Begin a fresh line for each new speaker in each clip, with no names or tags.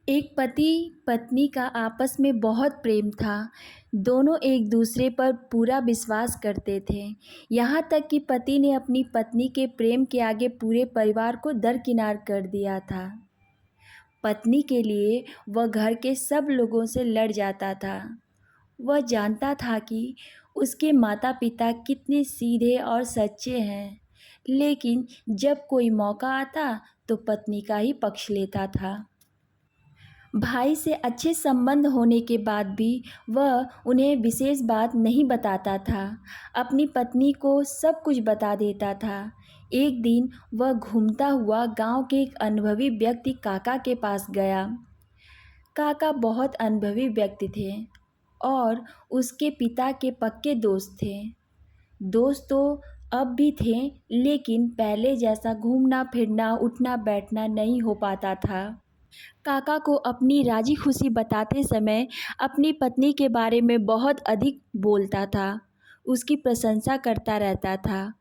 एक पति पत्नी का आपस में बहुत प्रेम था। दोनों एक दूसरे पर पूरा विश्वास करते थे। यहाँ तक कि पति ने अपनी पत्नी के प्रेम के आगे पूरे परिवार को दरकिनार कर दिया था। पत्नी के लिए वह घर के सब लोगों से लड़ जाता था। वह जानता था कि उसके माता पिता कितने सीधे और सच्चे हैं, लेकिन जब कोई मौका आता तो पत्नी का ही पक्ष लेता था। भाई से अच्छे संबंध होने के बाद भी वह उन्हें विशेष बात नहीं बताता था। अपनी पत्नी को सब कुछ बता देता था। एक दिन वह घूमता हुआ गांव के एक अनुभवी व्यक्ति काका के पास गया। काका बहुत अनुभवी व्यक्ति थे और उसके पिता के पक्के दोस्त थे। दोस्त तो अब भी थे, लेकिन पहले जैसा घूमना फिरना उठना बैठना नहीं हो पाता था। काका को अपनी राजी खुशी बताते समय अपनी पत्नी के बारे में बहुत अधिक बोलता था, उसकी प्रशंसा करता रहता था।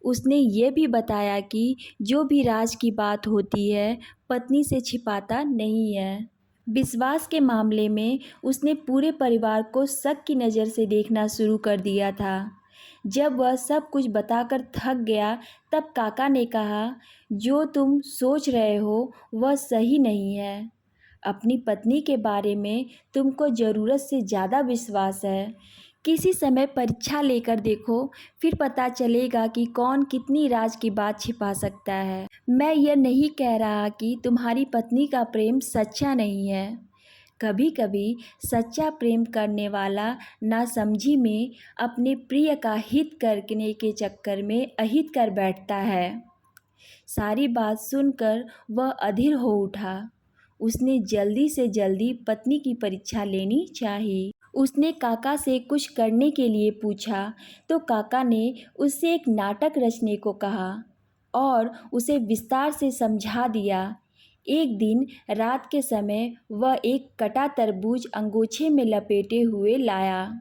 उसने ये भी बताया कि जो भी राज की बात होती है पत्नी से छिपाता नहीं है। विश्वास के मामले में उसने पूरे परिवार को शक की नज़र से देखना शुरू कर दिया था। जब वह सब कुछ बताकर थक गया तब काका ने कहा, जो तुम सोच रहे हो वह सही नहीं है। अपनी पत्नी के बारे में तुमको ज़रूरत से ज़्यादा विश्वास है। किसी समय परीक्षा लेकर देखो, फिर पता चलेगा कि कौन कितनी राज की बात छिपा सकता है। मैं यह नहीं कह रहा कि तुम्हारी पत्नी का प्रेम सच्चा नहीं है। कभी कभी सच्चा प्रेम करने वाला नासमझी में अपने प्रिय का हित करने के चक्कर में अहित कर बैठता है। सारी बात सुनकर वह अधीर हो उठा। उसने जल्दी से जल्दी पत्नी की परीक्षा लेनी चाहिए। उसने काका से कुछ करने के लिए पूछा तो काका ने उससे एक नाटक रचने को कहा और उसे विस्तार से समझा दिया। एक दिन रात के समय वह एक कटा तरबूज अंगोछे में लपेटे हुए लाया।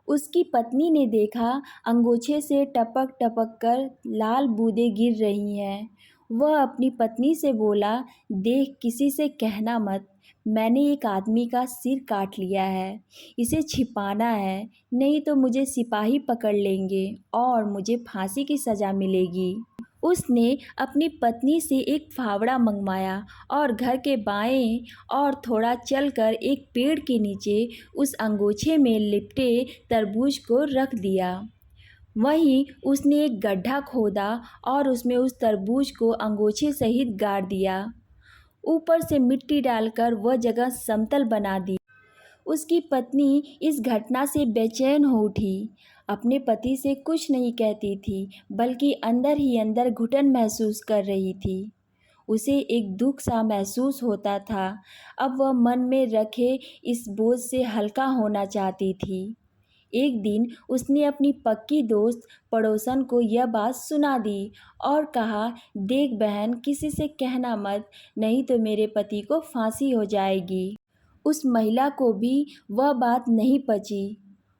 उसकी पत्नी ने देखा अंगोछे से टपक टपक कर लाल बूंदें गिर रही हैं। वह अपनी पत्नी से बोला, देख किसी से कहना मत, मैंने एक आदमी का सिर काट लिया है। इसे छिपाना है, नहीं तो मुझे सिपाही पकड़ लेंगे और मुझे फांसी की सज़ा मिलेगी। उसने अपनी पत्नी से एक फावड़ा मंगवाया और घर के बाएं और थोड़ा चलकर एक पेड़ के नीचे उस अंगोछे में लिपटे तरबूज को रख दिया। वहीं उसने एक गड्ढा खोदा और उसमें उस तरबूज को अंगोछे सहित गाड़ दिया। ऊपर से मिट्टी डालकर वह जगह समतल बना दी। उसकी पत्नी इस घटना से बेचैन हो उठी। अपने पति से कुछ नहीं कहती थी, बल्कि अंदर ही अंदर घुटन महसूस कर रही थी। उसे एक दुख सा महसूस होता था। अब वह मन में रखे इस बोझ से हल्का होना चाहती थी। एक दिन उसने अपनी पक्की दोस्त पड़ोसन को यह बात सुना दी और कहा, देख बहन, किसी से कहना मत, नहीं तो मेरे पति को फांसी हो जाएगी। उस महिला को भी वह बात नहीं पची।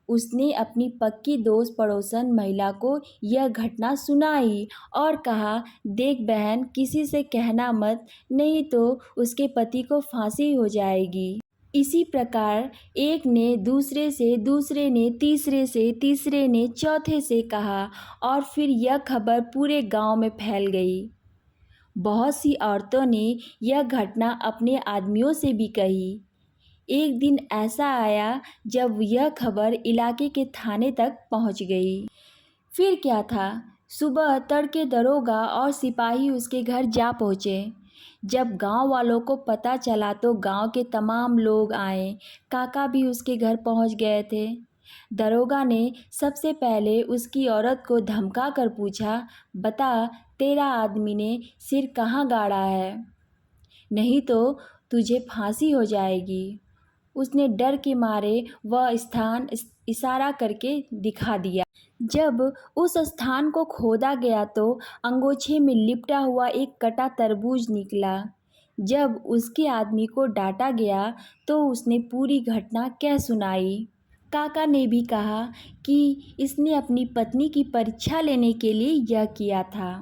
उसने अपनी पक्की दोस्त पड़ोसन महिला को यह घटना सुनाई और कहा, देख बहन, किसी से कहना मत, नहीं तो उसके पति को फांसी हो जाएगी। इसी प्रकार एक ने दूसरे से, दूसरे ने तीसरे से, तीसरे ने चौथे से कहा और फिर यह खबर पूरे गांव में फैल गई। बहुत सी औरतों ने यह घटना अपने आदमियों से भी कही। एक दिन ऐसा आया जब यह खबर इलाके के थाने तक पहुंच गई। फिर क्या था, सुबह तड़के दरोगा और सिपाही उसके घर जा पहुँचे। जब गांव वालों को पता चला तो गांव के तमाम लोग आए। काका भी उसके घर पहुंच गए थे। दरोगा ने सबसे पहले उसकी औरत को धमका कर पूछा, बता, तेरा आदमी ने सिर कहाँ गाड़ा है, नहीं तो तुझे फांसी हो जाएगी। उसने डर के मारे वह स्थान इशारा करके दिखा दिया। जब उस स्थान को खोदा गया तो अंगोछे में लिपटा हुआ एक कटा तरबूज निकला। जब उसके आदमी को डांटा गया तो उसने पूरी घटना कह सुनाई। काका ने भी कहा कि इसने अपनी पत्नी की परीक्षा लेने के लिए यह किया था।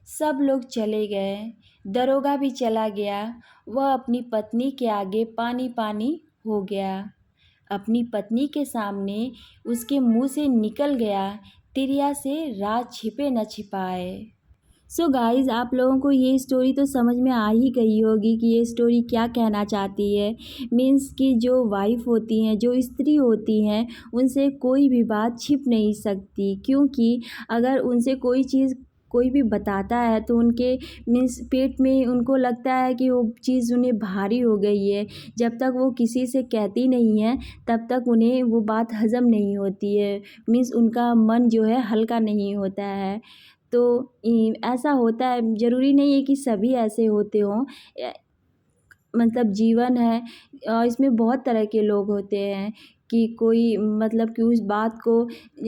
सब लोग चले गए। दरोगा भी चला गया। वह अपनी पत्नी के आगे पानी पानी हो गया। अपनी पत्नी के सामने उसके मुंह से निकल गया, तिरिया से राज छिपे न छिपाए। सो गाइज़, आप लोगों को ये स्टोरी तो समझ में आ ही गई होगी कि ये स्टोरी क्या कहना चाहती है। मीन्स कि जो वाइफ़ होती हैं, जो स्त्री होती हैं, उनसे कोई भी बात छिप नहीं सकती, क्योंकि अगर उनसे कोई चीज़ कोई भी बताता है तो उनके मीन्स पेट में उनको लगता है कि वो चीज़ उन्हें भारी हो गई है। जब तक वो किसी से कहती नहीं है तब तक उन्हें वो बात हज़म नहीं होती है। मीन्स उनका मन जो है हल्का नहीं होता है। तो ऐसा होता है, ज़रूरी नहीं है कि सभी ऐसे होते हों। मतलब जीवन है और इसमें बहुत तरह के लोग होते हैं कि कोई मतलब कि उस बात को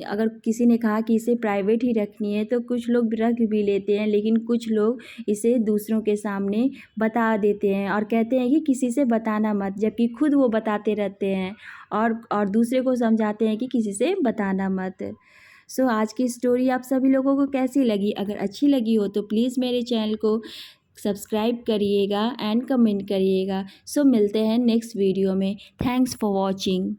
अगर किसी ने कहा कि इसे प्राइवेट ही रखनी है तो कुछ लोग रख भी लेते हैं, लेकिन कुछ लोग इसे दूसरों के सामने बता देते हैं और कहते हैं कि किसी से बताना मत, जबकि खुद वो बताते रहते हैं और दूसरे को समझाते हैं कि किसी से बताना मत। सो आज की स्टोरी आप सभी लोगों को कैसी लगी? अगर अच्छी लगी हो तो प्लीज़ मेरे चैनल को सब्सक्राइब करिएगा एंड कमेंट करिएगा। सो मिलते हैं नेक्स्ट वीडियो में। Thanks for watching.